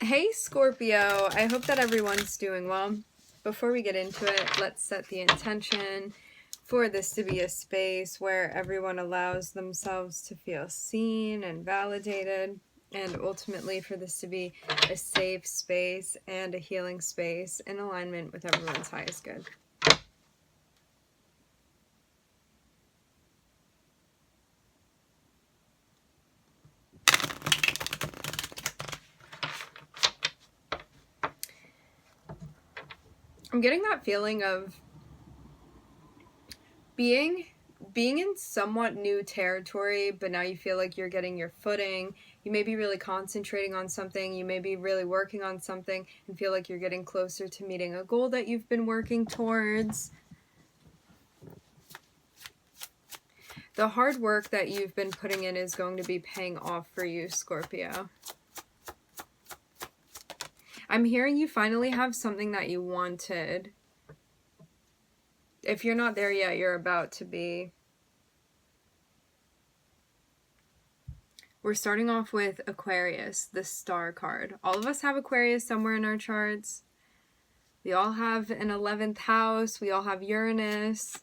Hey Scorpio, I hope that everyone's doing well. Before we get into it, let's set the intention for this to be a space where everyone allows themselves to feel seen and validated, and ultimately for this to be a safe space and a healing space in alignment with everyone's highest good. I'm getting that feeling of being in somewhat new territory, but now you feel like you're getting your footing. You may be really concentrating on something, you may be really working on something and feel like you're getting closer to meeting a goal that you've been working towards. The hard work that you've been putting in is going to be paying off for you, Scorpio. I'm hearing you finally have something that you wanted. If you're not there yet, you're about to be. We're starting off with Aquarius, the star card. All of us have Aquarius somewhere in our charts. We all have an 11th house. We all have Uranus.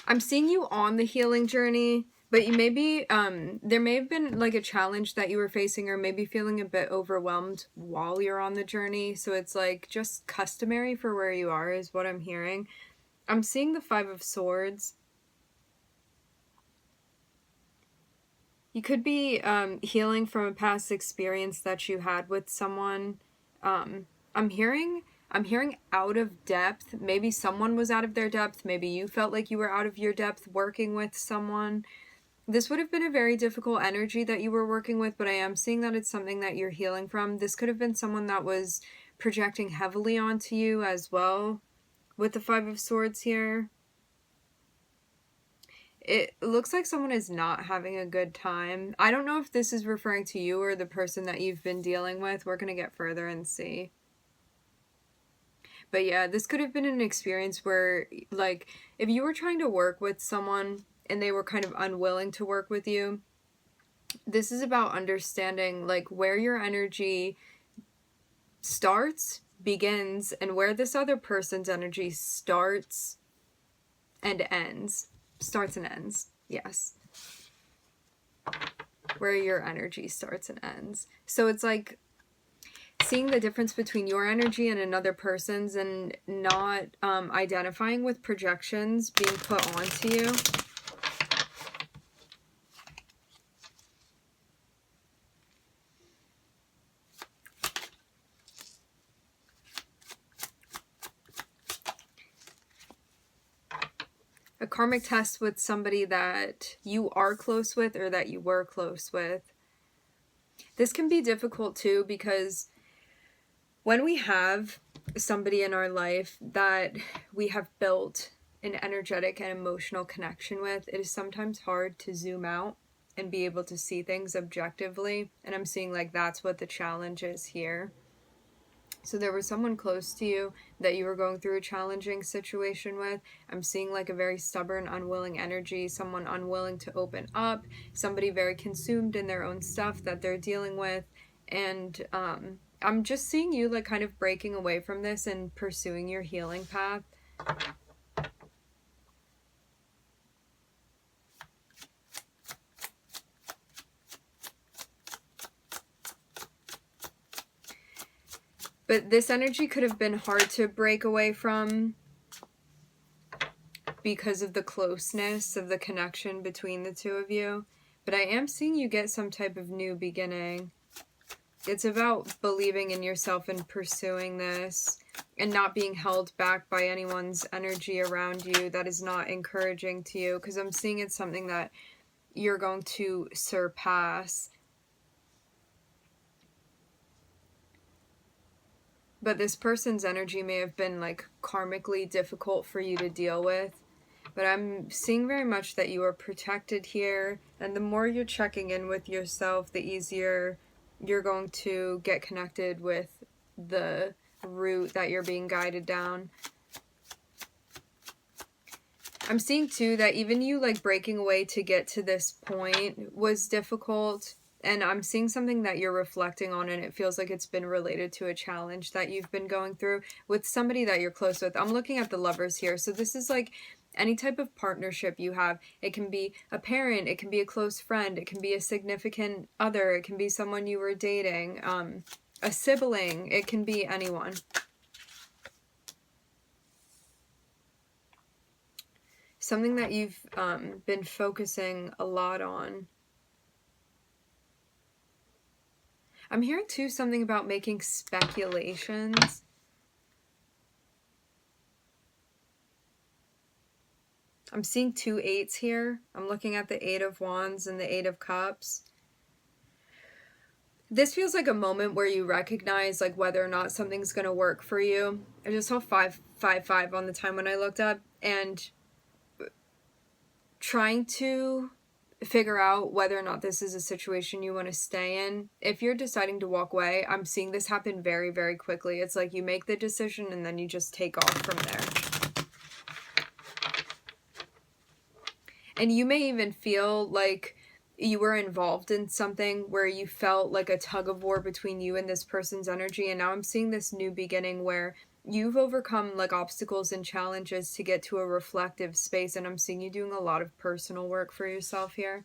I'm seeing you on the healing journey, but you may be, there may have been like a challenge that you were facing, or maybe feeling a bit overwhelmed while you're on the journey. So it's like just customary for where you are is what I'm hearing. I'm seeing the 5 of Swords. You could be healing from a past experience that you had with someone. I'm hearing out of depth. Maybe someone was out of their depth. Maybe you felt like you were out of your depth working with someone. This would have been a very difficult energy that you were working with, but I am seeing that it's something that you're healing from. This could have been someone that was projecting heavily onto you as well with the 5 of Swords here. It looks like someone is not having a good time. I don't know if this is referring to you or the person that you've been dealing with. We're going to get further and see. But yeah, this could have been an experience where, like, if you were trying to work with someone and they were kind of unwilling to work with you, this is about understanding, like, where your energy starts, begins, and where this other person's energy starts and ends. Starts and ends, yes. Where your energy starts and ends. So it's like seeing the difference between your energy and another person's, and not identifying with projections being put onto you. A karmic test with somebody that you are close with or that you were close with. This can be difficult too, because when we have somebody in our life that we have built an energetic and emotional connection with, it is sometimes hard to zoom out and be able to see things objectively. And I'm seeing like that's what the challenge is here. So there was someone close to you that you were going through a challenging situation with. I'm seeing like a very stubborn, unwilling energy, someone unwilling to open up, somebody very consumed in their own stuff that they're dealing with. And I'm just seeing you like kind of breaking away from this and pursuing your healing path. But this energy could have been hard to break away from because of the closeness of the connection between the two of you. But I am seeing you get some type of new beginning. It's about believing in yourself and pursuing this and not being held back by anyone's energy around you that is not encouraging to you, because I'm seeing it's something that you're going to surpass. But this person's energy may have been like karmically difficult for you to deal with. But I'm seeing very much that you are protected here. And the more you're checking in with yourself, the easier you're going to get connected with the route that you're being guided down. I'm seeing too that even you like breaking away to get to this point was difficult. And I'm seeing something that you're reflecting on, and it feels like it's been related to a challenge that you've been going through with somebody that you're close with. I'm looking at the Lovers here. So this is like any type of partnership you have. It can be a parent, it can be a close friend, it can be a significant other, it can be someone you were dating, a sibling, it can be anyone. Something that you've been focusing a lot on. I'm hearing too something about making speculations. I'm seeing 2 8s here. I'm looking at the 8 of Wands and the 8 of Cups. This feels like a moment where you recognize like whether or not something's going to work for you. I just saw 555 on the time when I looked up, and trying to figure out whether or not this is a situation you want to stay in. If you're deciding to walk away, I'm seeing this happen very, very quickly. It's like you make the decision and then you just take off from there. And you may even feel like you were involved in something where you felt like a tug of war between you and this person's energy. And now I'm seeing this new beginning where you've overcome like obstacles and challenges to get to a reflective space. And I'm seeing you doing a lot of personal work for yourself here.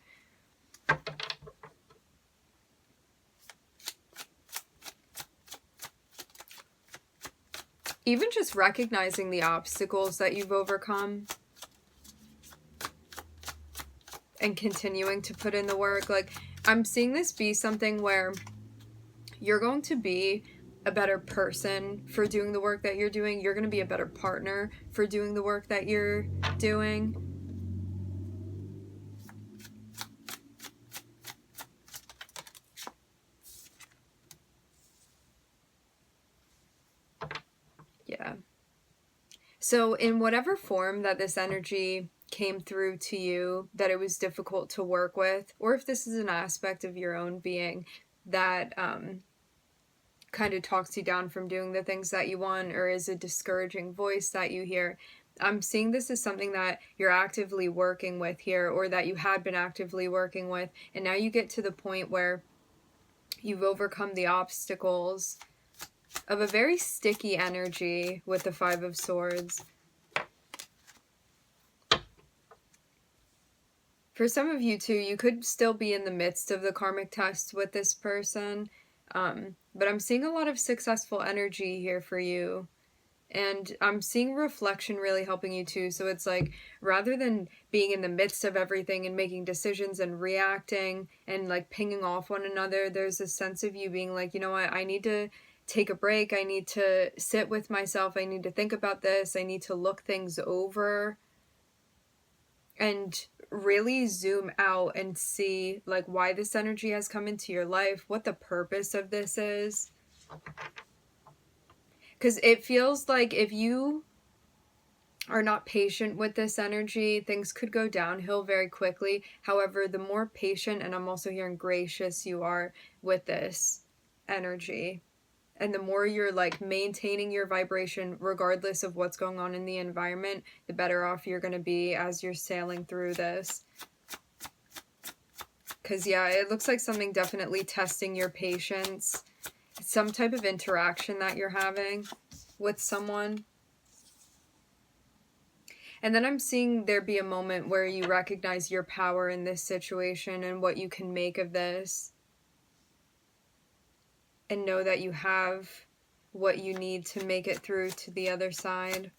Even just recognizing the obstacles that you've overcome and continuing to put in the work. Like, I'm seeing this be something where you're going to be a better person for doing the work that you're doing. You're going to be a better partner for doing the work that you're doing. Yeah. So in whatever form that this energy came through to you, that it was difficult to work with, or if this is an aspect of your own being that kind of talks you down from doing the things that you want, or is a discouraging voice that you hear, I'm seeing this as something that you're actively working with here, or that you had been actively working with, and now you get to the point where you've overcome the obstacles of a very sticky energy with the 5 of Swords. For some of you too, you could still be in the midst of the karmic test with this person, but I'm seeing a lot of successful energy here for you. And I'm seeing reflection really helping you too. So it's like, rather than being in the midst of everything and making decisions and reacting and like pinging off one another, there's a sense of you being like, you know what, I need to take a break. I need to sit with myself. I need to think about this. I need to look things over and really zoom out and see like why this energy has come into your life, what the purpose of this is. Because it feels like if you are not patient with this energy, things could go downhill very quickly. However, the more patient, and I'm also hearing gracious, you are with this energy, and the more you're like maintaining your vibration regardless of what's going on in the environment, the better off you're going to be as you're sailing through this. Because yeah, it looks like something definitely testing your patience. Some type of interaction that you're having with someone. And then I'm seeing there be a moment where you recognize your power in this situation and what you can make of this. And know that you have what you need to make it through to the other side.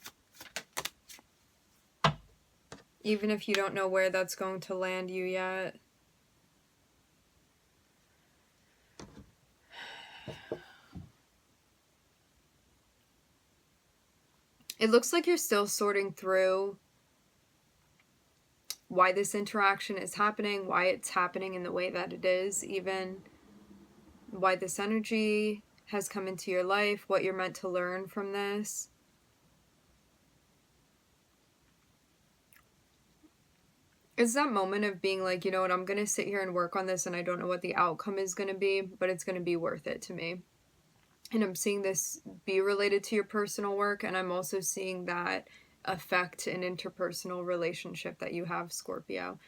Even if you don't know where that's going to land you yet. It looks like you're still sorting through why this interaction is happening, why it's happening in the way that it is, even why this energy has come into your life, what you're meant to learn from this. It's that moment of being like, you know what, I'm going to sit here and work on this and I don't know what the outcome is going to be, but it's going to be worth it to me. And I'm seeing this be related to your personal work, and I'm also seeing that affect an interpersonal relationship that you have, Scorpio.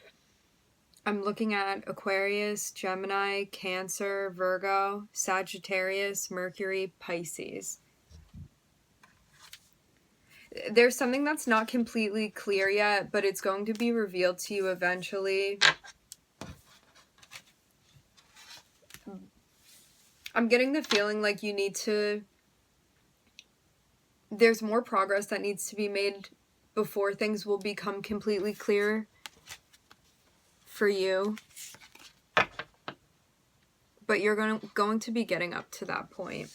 I'm looking at Aquarius, Gemini, Cancer, Virgo, Sagittarius, Mercury, Pisces. There's something that's not completely clear yet, but it's going to be revealed to you eventually. I'm getting the feeling like you need to... There's more progress that needs to be made before things will become completely clear for you. But you're going to be getting up to that point.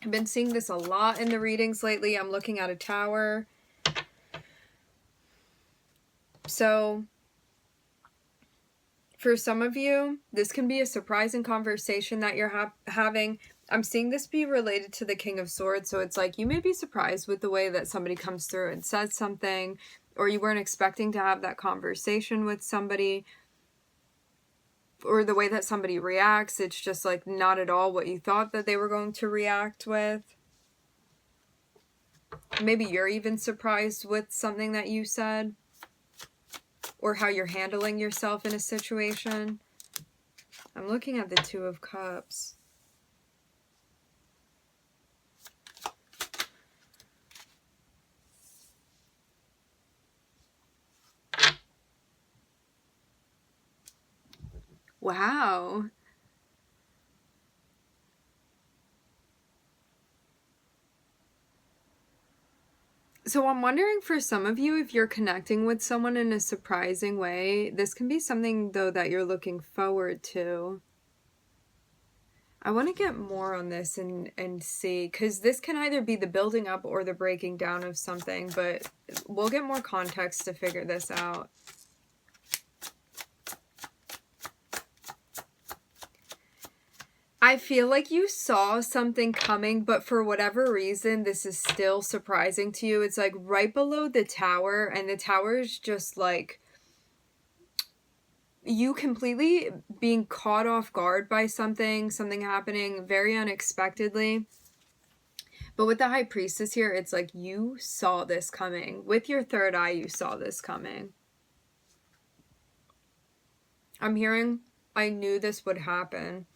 I've been seeing this a lot in the readings lately. I'm looking at a tower. So, for some of you, this can be a surprising conversation that you're having. I'm seeing this be related to the King of Swords. So it's like you may be surprised with the way that somebody comes through and says something, or you weren't expecting to have that conversation with somebody, or the way that somebody reacts. It's just like not at all what you thought that they were going to react with. Maybe you're even surprised with something that you said, or how you're handling yourself in a situation. I'm looking at the Two of Cups. Wow. So I'm wondering for some of you, if you're connecting with someone in a surprising way, this can be something, though, that you're looking forward to. I want to get more on this and see, because this can either be the building up or the breaking down of something, but we'll get more context to figure this out. I feel like you saw something coming, but for whatever reason, this is still surprising to you. It's like right below the tower, and the tower is just like you completely being caught off guard by something happening very unexpectedly. But with the High Priestess here, it's like you saw this coming. With your third eye, you saw this coming. I'm hearing, I knew this would happen.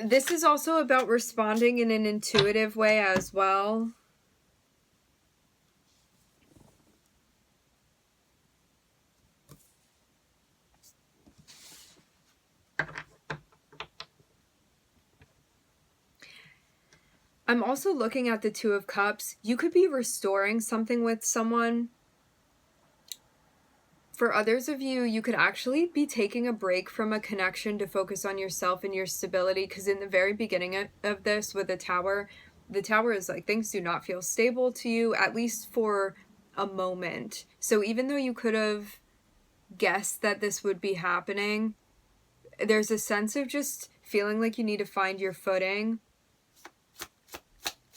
This is also about responding in an intuitive way as well. I'm also looking at the Two of Cups. You could be restoring something with someone. For others of you, you could actually be taking a break from a connection to focus on yourself and your stability, because in the very beginning of this with the tower is like things do not feel stable to you, at least for a moment. So even though you could have guessed that this would be happening, there's a sense of just feeling like you need to find your footing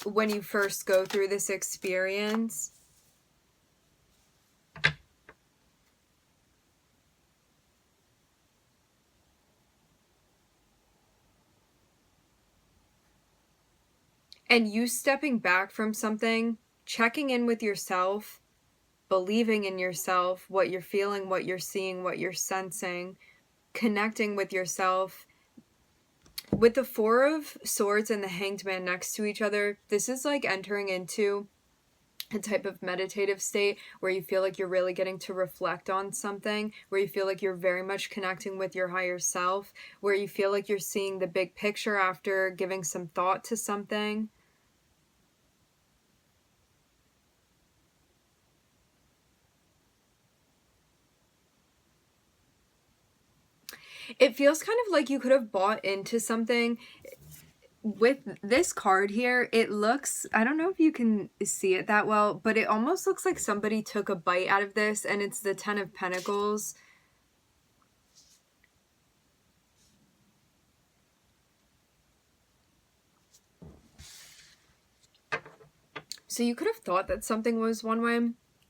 when you first go through this experience. And you stepping back from something, checking in with yourself, believing in yourself, what you're feeling, what you're seeing, what you're sensing, connecting with yourself. With the Four of Swords and the Hanged Man next to each other, this is like entering into a type of meditative state where you feel like you're really getting to reflect on something, where you feel like you're very much connecting with your higher self, where you feel like you're seeing the big picture after giving some thought to something. It feels kind of like you could have bought into something. With this card here, it looks, I don't know if you can see it that well, but it almost looks like somebody took a bite out of this, and it's the Ten of Pentacles. So you could have thought that something was one way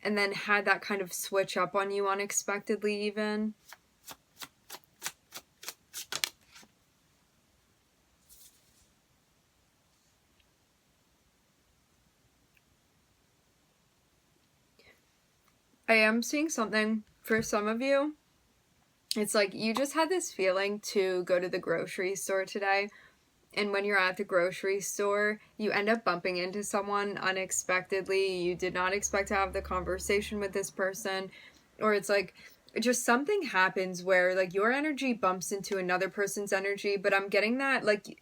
and then had that kind of switch up on you unexpectedly even. I am seeing something for some of you. It's like you just had this feeling to go to the grocery store today, and when you're at the grocery store, you end up bumping into someone unexpectedly. You did not expect to have the conversation with this person, or it's like just something happens where like your energy bumps into another person's energy, but I'm getting that like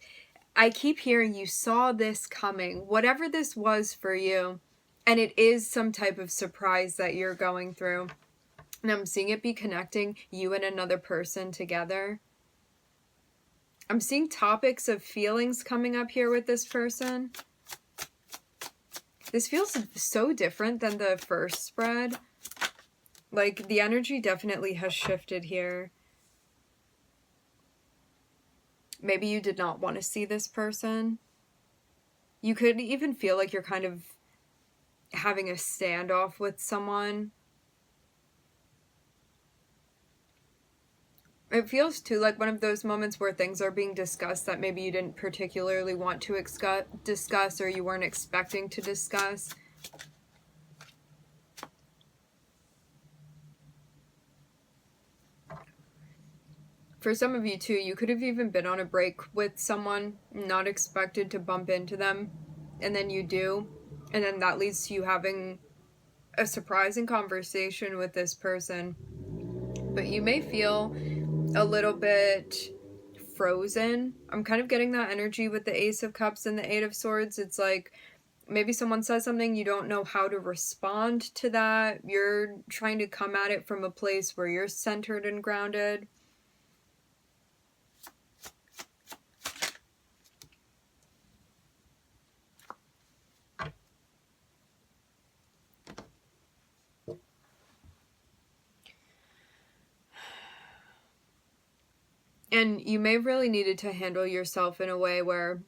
I keep hearing you saw this coming, whatever this was for you, and it is some type of surprise that you're going through. And I'm seeing it be connecting you and another person together. I'm seeing topics of feelings coming up here with this person. This feels so different than the first spread. Like, the energy definitely has shifted here. Maybe you did not want to see this person. You could even feel like you're kind of having a standoff with someone. It feels too like one of those moments where things are being discussed that maybe you didn't particularly want to discuss or you weren't expecting to discuss. For some of you too, you could have even been on a break with someone, not expected to bump into them, and then you do, and then that leads to you having a surprising conversation with this person. But you may feel a little bit frozen. I'm kind of getting that energy with the Ace of Cups and the Eight of Swords. It's like maybe someone says something, you don't know how to respond to that. You're trying to come at it from a place where you're centered and grounded. And you may have really needed to handle yourself in a way where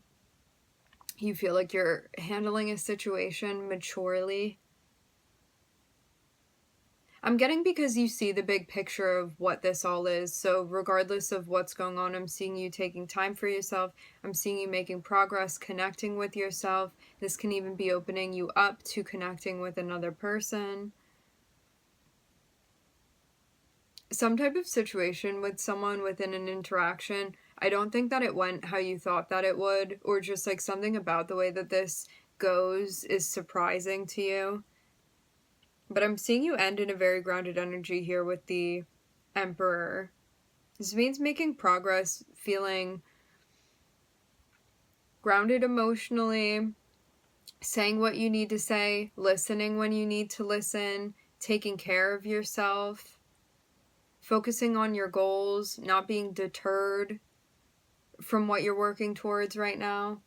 you feel like you're handling a situation maturely. I'm getting because you see the big picture of what this all is. So regardless of what's going on, I'm seeing you taking time for yourself. I'm seeing you making progress, connecting with yourself. This can even be opening you up to connecting with another person. Some type of situation with someone within an interaction, I don't think that it went how you thought that it would, or just like something about the way that this goes is surprising to you. But I'm seeing you end in a very grounded energy here with the Emperor. This means making progress, feeling grounded emotionally, saying what you need to say, listening when you need to listen, taking care of yourself, focusing on your goals, not being deterred from what you're working towards right now.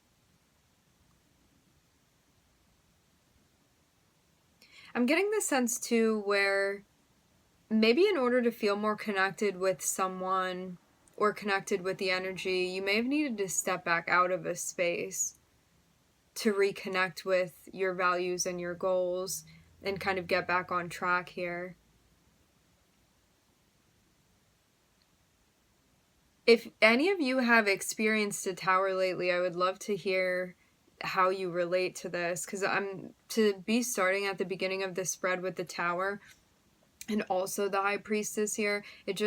I'm getting the sense too where maybe in order to feel more connected with someone or connected with the energy, you may have needed to step back out of a space to reconnect with your values and your goals and kind of get back on track here. If any of you have experienced a tower lately, I would love to hear how you relate to this, because I'm to be starting at the beginning of this spread with the Tower and also the High Priestess here. It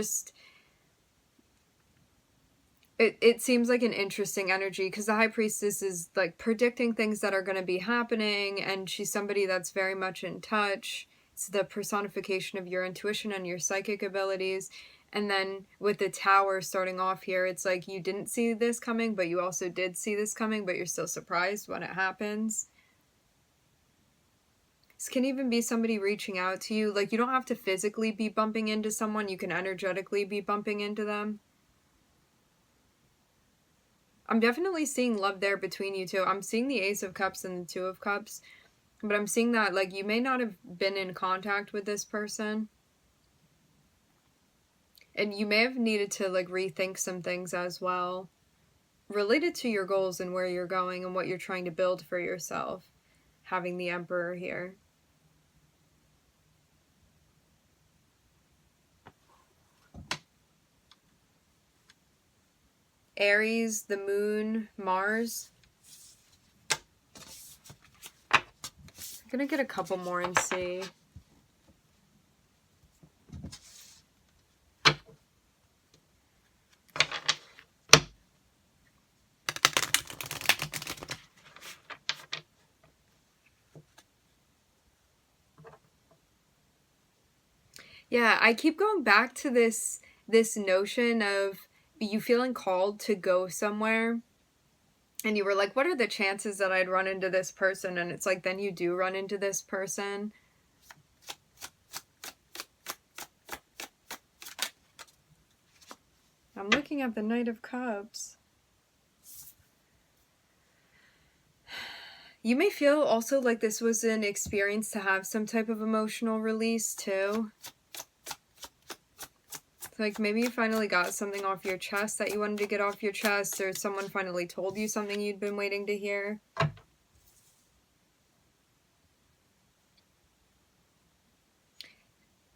seems like an interesting energy, because the High Priestess is like predicting things that are going to be happening, and she's somebody that's very much in touch. It's the personification of your intuition and your psychic abilities. And then with the Tower starting off here, it's like you didn't see this coming, but you also did see this coming, but you're still surprised when it happens. This can even be somebody reaching out to you. Like, you don't have to physically be bumping into someone. You can energetically be bumping into them. I'm definitely seeing love there between you two. I'm seeing the Ace of Cups and the Two of Cups. But I'm seeing that, like, you may not have been in contact with this person. And you may have needed to, like, rethink some things as well, related to your goals and where you're going and what you're trying to build for yourself. having the Emperor here. Aries, the Moon, Mars. I'm gonna get a couple more and see. Yeah, I keep going back to this notion of you feeling called to go somewhere. And you were like, what are the chances that I'd run into this person? And it's like, then you do run into this person. I'm looking at the Knight of Cups. You may feel also like this was an experience to have some type of emotional release too. Like maybe you finally got something off your chest that you wanted to get off your chest, or someone finally told you something you'd been waiting to hear.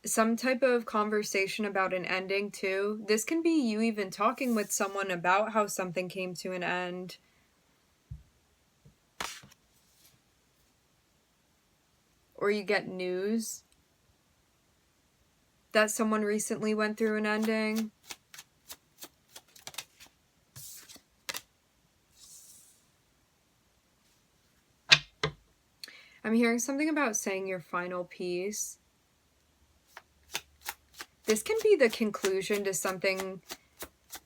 Some type of conversation about an ending too. This can be you even talking with someone about how something came to an end. Or you get news that someone recently went through an ending. I'm hearing something about saying your final piece. This can be the conclusion to something,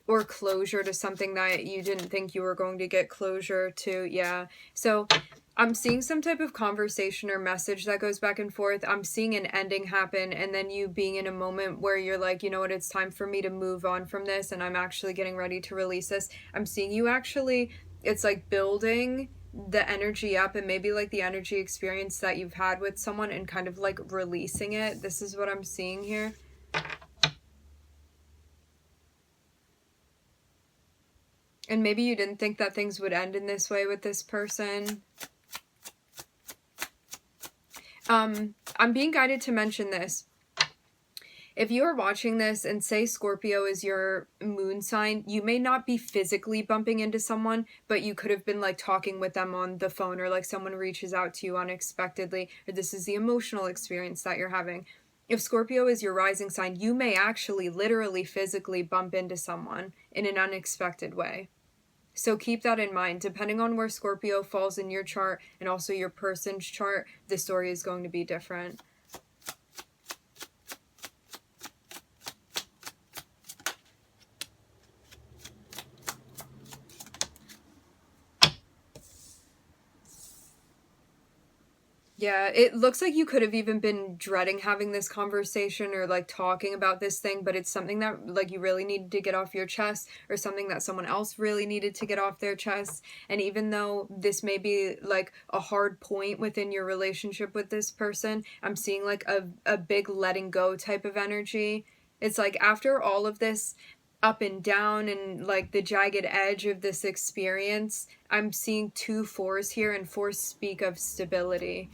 or closure to something that you didn't think you were going to get closure to. Yeah. So I'm seeing some type of conversation or message that goes back and forth. I'm seeing an ending happen, and then you being in a moment where you're like, you know what, it's time for me to move on from this, and I'm actually getting ready to release this. I'm seeing you actually, it's like building the energy up, and maybe like the energy experience that you've had with someone and kind of like releasing it. This is what I'm seeing here. And maybe you didn't think that things would end in this way with this person. I'm being guided to mention this. If you are watching this and say Scorpio is your moon sign, you may not be physically bumping into someone, but you could have been like talking with them on the phone, or like someone reaches out to you unexpectedly, or this is the emotional experience that you're having. If Scorpio is your rising sign, you may actually literally physically bump into someone in an unexpected way. So keep that in mind. Depending on where Scorpio falls in your chart and also your person's chart, the story is going to be different. Yeah, it looks like you could have even been dreading having this conversation or like talking about this thing, but it's something that like you really needed to get off your chest, or something that someone else really needed to get off their chest. And even though this may be like a hard point within your relationship with this person, I'm seeing like a big letting go type of energy. It's like after all of this up and down and like the jagged edge of this experience, I'm seeing 2 4s here, and 4s speak of stability.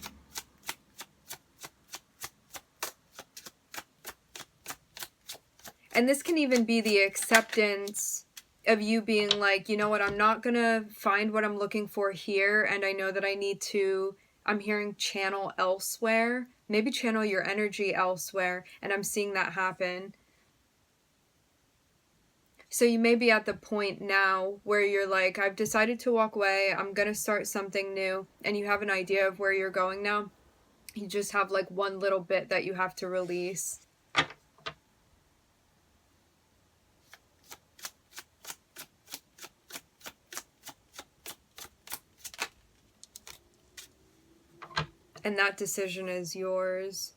And this can even be the acceptance of you being like, you know what, I'm not gonna find what I'm looking for here, and I know that I need to, I'm hearing channel elsewhere, maybe channel your energy elsewhere, and I'm seeing that happen. So you may be at the point now where you're like, I've decided to walk away, I'm gonna start something new, and you have an idea of where you're going now. You just have like one little bit that you have to release. And that decision is yours.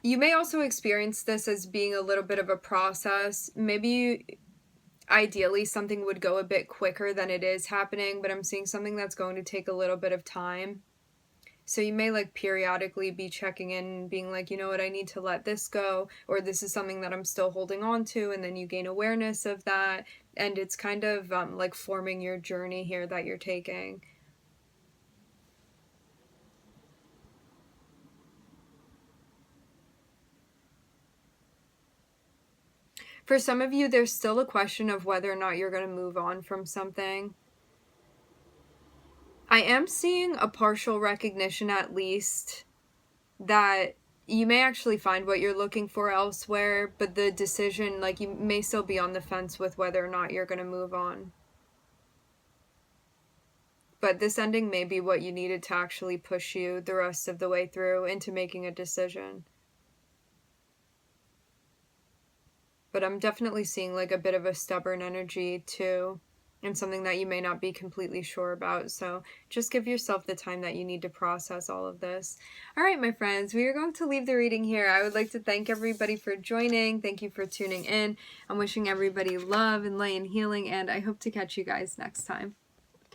You may also experience this as being a little bit of a process. Maybe ideally something would go a bit quicker than it is happening, but I'm seeing something that's going to take a little bit of time. So you may like periodically be checking in and being like, you know what, I need to let this go, or this is something that I'm still holding on to, and then you gain awareness of that, and it's kind of like forming your journey here that you're taking. For some of you, there's still a question of whether or not you're going to move on from something. I am seeing a partial recognition, at least, that you may actually find what you're looking for elsewhere, but the decision, like, you may still be on the fence with whether or not you're going to move on. But this ending may be what you needed to actually push you the rest of the way through into making a decision. But I'm definitely seeing like a bit of a stubborn energy too, and something that you may not be completely sure about. So just give yourself the time that you need to process all of this. All right, my friends, we are going to leave the reading here. I would like to thank everybody for joining. Thank you for tuning in. I'm wishing everybody love and light and healing, and I hope to catch you guys next time.